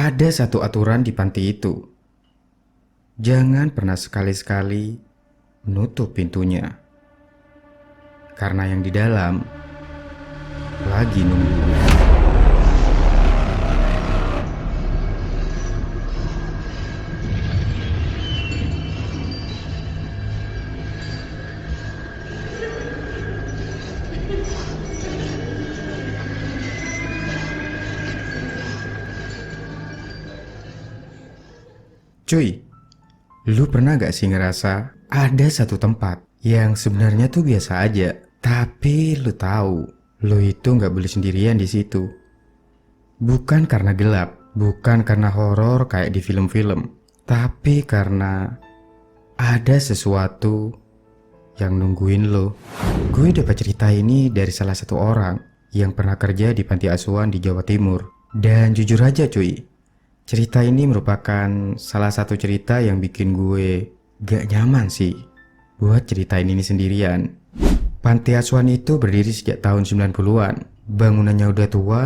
Ada satu aturan di panti itu. Jangan pernah sekali-sekali menutup pintunya. Karena yang di dalam lagi nunggu. Cuy, lu pernah gak sih ngerasa ada satu tempat yang sebenarnya tuh biasa aja, tapi lu tahu, lu itu gak boleh sendirian di situ. Bukan karena gelap, bukan karena horor kayak di film-film, tapi karena ada sesuatu yang nungguin lo. Gue dapat cerita ini dari salah satu orang yang pernah kerja di panti asuhan di Jawa Timur. Dan jujur aja cuy, cerita ini merupakan salah satu cerita yang bikin gue gak nyaman sih buat ceritain ini sendirian. Panti asuhan itu berdiri sejak tahun 90-an. Bangunannya udah tua,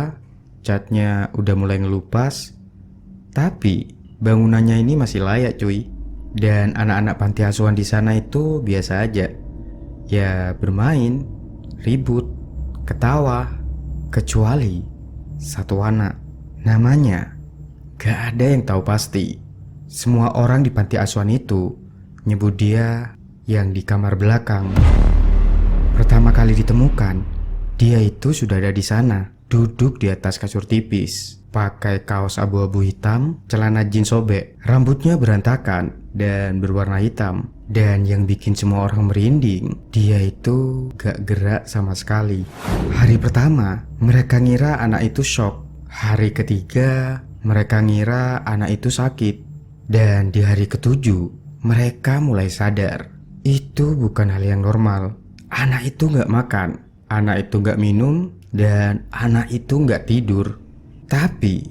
catnya udah mulai ngelupas, tapi bangunannya ini masih layak cuy. Dan anak-anak panti asuhan di sana itu biasa aja. Ya bermain, ribut, ketawa, kecuali satu anak. Namanya gak ada yang tahu pasti. Semua orang di panti asuhan itu nyebut dia yang di kamar belakang. Pertama kali ditemukan, dia itu sudah ada di sana, duduk di atas kasur tipis, pakai kaos abu-abu hitam, celana jeans sobek, rambutnya berantakan dan berwarna hitam. Dan yang bikin semua orang merinding, dia itu gak gerak sama sekali. Hari pertama, mereka ngira anak itu shock. Hari ketiga, mereka ngira anak itu sakit. Dan di hari ketujuh, mereka mulai sadar. Itu bukan hal yang normal. Anak itu gak makan, anak itu gak minum, dan anak itu gak tidur. Tapi,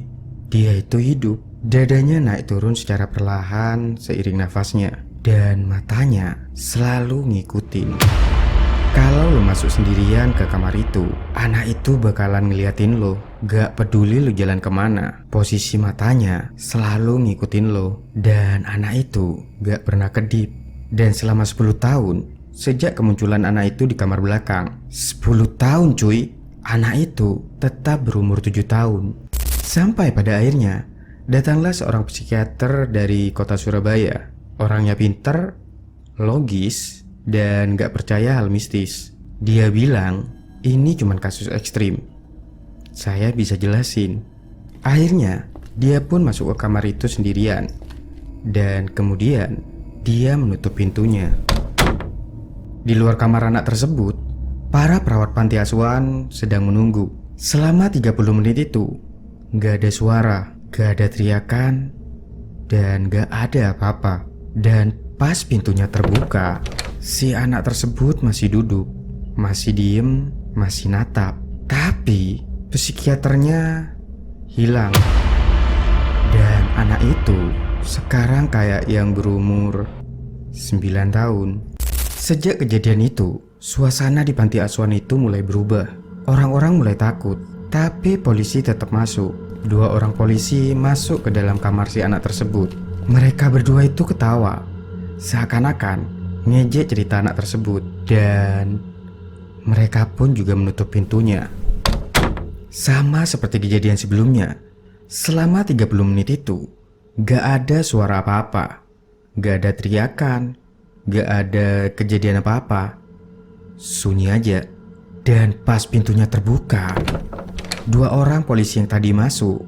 dia itu hidup. Dadanya naik turun secara perlahan seiring nafasnya. Dan matanya selalu ngikutin. Kalau lo masuk sendirian ke kamar itu, anak itu bakalan ngeliatin lo. Gak peduli lo jalan kemana, posisi matanya selalu ngikutin lo. Dan anak itu gak pernah kedip. Dan selama 10 tahun, sejak kemunculan anak itu di kamar belakang, 10 tahun cuy, anak itu tetap berumur 7 tahun. Sampai pada akhirnya, datanglah seorang psikiater dari kota Surabaya. Orangnya pinter, logis, dan gak percaya hal mistis. Dia bilang, ini cuma kasus ekstrim. Saya bisa jelasin. Akhirnya, dia pun masuk ke kamar itu sendirian. Dan kemudian, dia menutup pintunya. Di luar kamar anak tersebut, para perawat panti asuhan sedang menunggu. Selama 30 menit itu, gak ada suara, gak ada teriakan, dan gak ada apa-apa. Dan pas pintunya terbuka, si anak tersebut masih duduk, masih diem, masih natap. Tapi psikiaternya hilang. Dan anak itu sekarang kayak yang berumur 9 tahun. Sejak kejadian itu, suasana di panti asuhan itu mulai berubah. Orang-orang mulai takut, tapi polisi tetap masuk. 2 orang polisi masuk ke dalam kamar si anak tersebut. Mereka berdua itu ketawa, seakan-akan ngejek cerita anak tersebut. Dan mereka pun juga menutup pintunya. Sama seperti kejadian sebelumnya, selama 30 menit itu gak ada suara apa-apa, gak ada teriakan, gak ada kejadian apa-apa. Sunyi aja. Dan pas pintunya terbuka, 2 orang polisi yang tadi masuk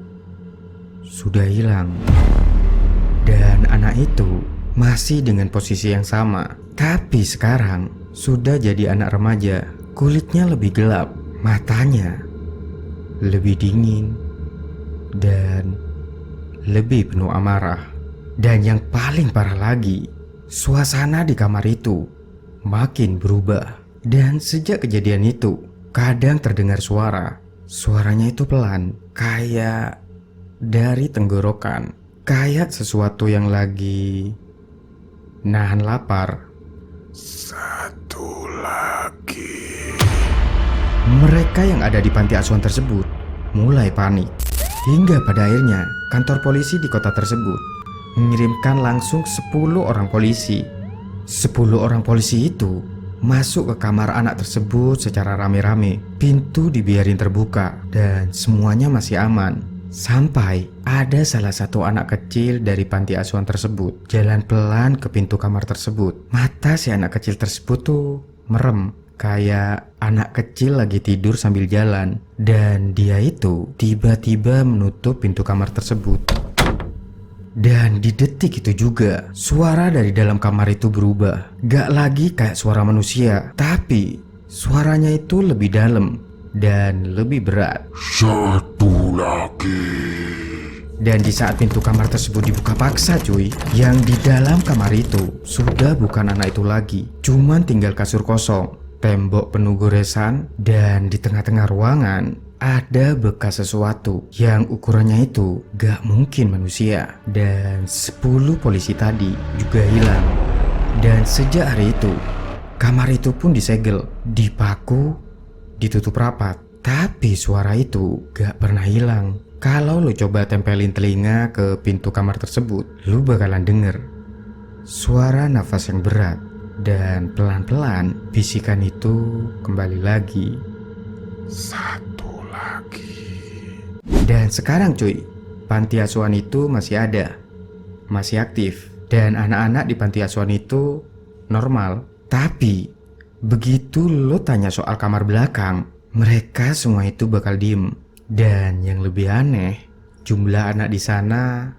sudah hilang. Dan anak itu masih dengan posisi yang sama, tapi sekarang sudah jadi anak remaja. Kulitnya lebih gelap, matanya lebih dingin, dan lebih penuh amarah. Dan yang paling parah lagi, suasana di kamar itu makin berubah. Dan sejak kejadian itu, kadang terdengar suara. Suaranya itu pelan, kayak dari tenggorokan, kayak sesuatu yang lagi nahan lapar. Satu lagi. Mereka yang ada di panti asuhan tersebut mulai panik. Hingga pada akhirnya kantor polisi di kota tersebut mengirimkan langsung 10 orang polisi. 10 orang polisi itu masuk ke kamar anak tersebut secara rame-rame. Pintu dibiarin terbuka dan semuanya masih aman. Sampai ada salah satu anak kecil dari panti asuhan tersebut jalan pelan ke pintu kamar tersebut. Mata si anak kecil tersebut tuh merem, kayak anak kecil lagi tidur sambil jalan. Dan dia itu tiba-tiba menutup pintu kamar tersebut. Dan di detik itu juga suara dari dalam kamar itu berubah. Gak lagi kayak suara manusia, tapi suaranya itu lebih dalam dan lebih berat. Satu lagi. Dan di saat pintu kamar tersebut dibuka paksa cuy, yang di dalam kamar itu sudah bukan anak itu lagi. Cuman tinggal kasur kosong, tembok penuh goresan, dan di tengah-tengah ruangan ada bekas sesuatu yang ukurannya itu gak mungkin manusia. Dan 10 polisi tadi juga hilang. Dan sejak hari itu kamar itu pun disegel, dipaku, ditutup rapat. Tapi suara itu gak pernah hilang. Kalau lo coba tempelin telinga ke pintu kamar tersebut, lo bakalan denger suara nafas yang berat. Dan pelan-pelan bisikan itu kembali lagi. Satu lagi. Dan sekarang cuy, panti asuhan itu masih ada, masih aktif. Dan anak-anak di panti asuhan itu normal. Tapi begitu lo tanya soal kamar belakang, mereka semua itu bakal diem. Dan yang lebih aneh, jumlah anak di sana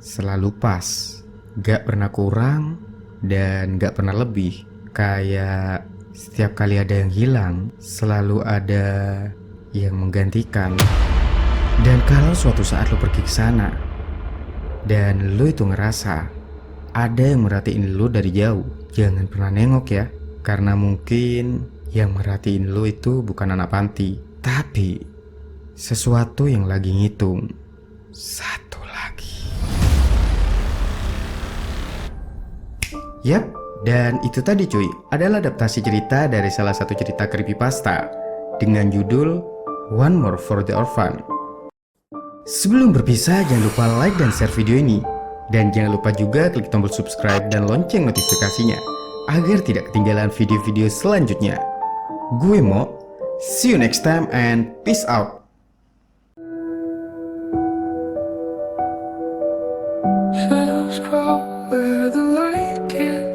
selalu pas, gak pernah kurang dan gak pernah lebih. Kayak setiap kali ada yang hilang, selalu ada yang menggantikan. Dan kalau suatu saat lo pergi ke sana dan lo itu ngerasa ada yang merhatiin lo dari jauh, jangan pernah nengok ya. Karena mungkin yang merhatiin lo itu bukan anak panti, tapi sesuatu yang lagi ngitung. Satu lagi. Yap, dan itu tadi cuy adalah adaptasi cerita dari salah satu cerita creepypasta dengan judul One More for the Orphan. Sebelum berpisah, jangan lupa like dan share video ini. Dan jangan lupa juga klik tombol subscribe dan lonceng notifikasinya agar tidak ketinggalan video-video selanjutnya. Gue Mo, see you next time and peace out. Shadows grow where the light can't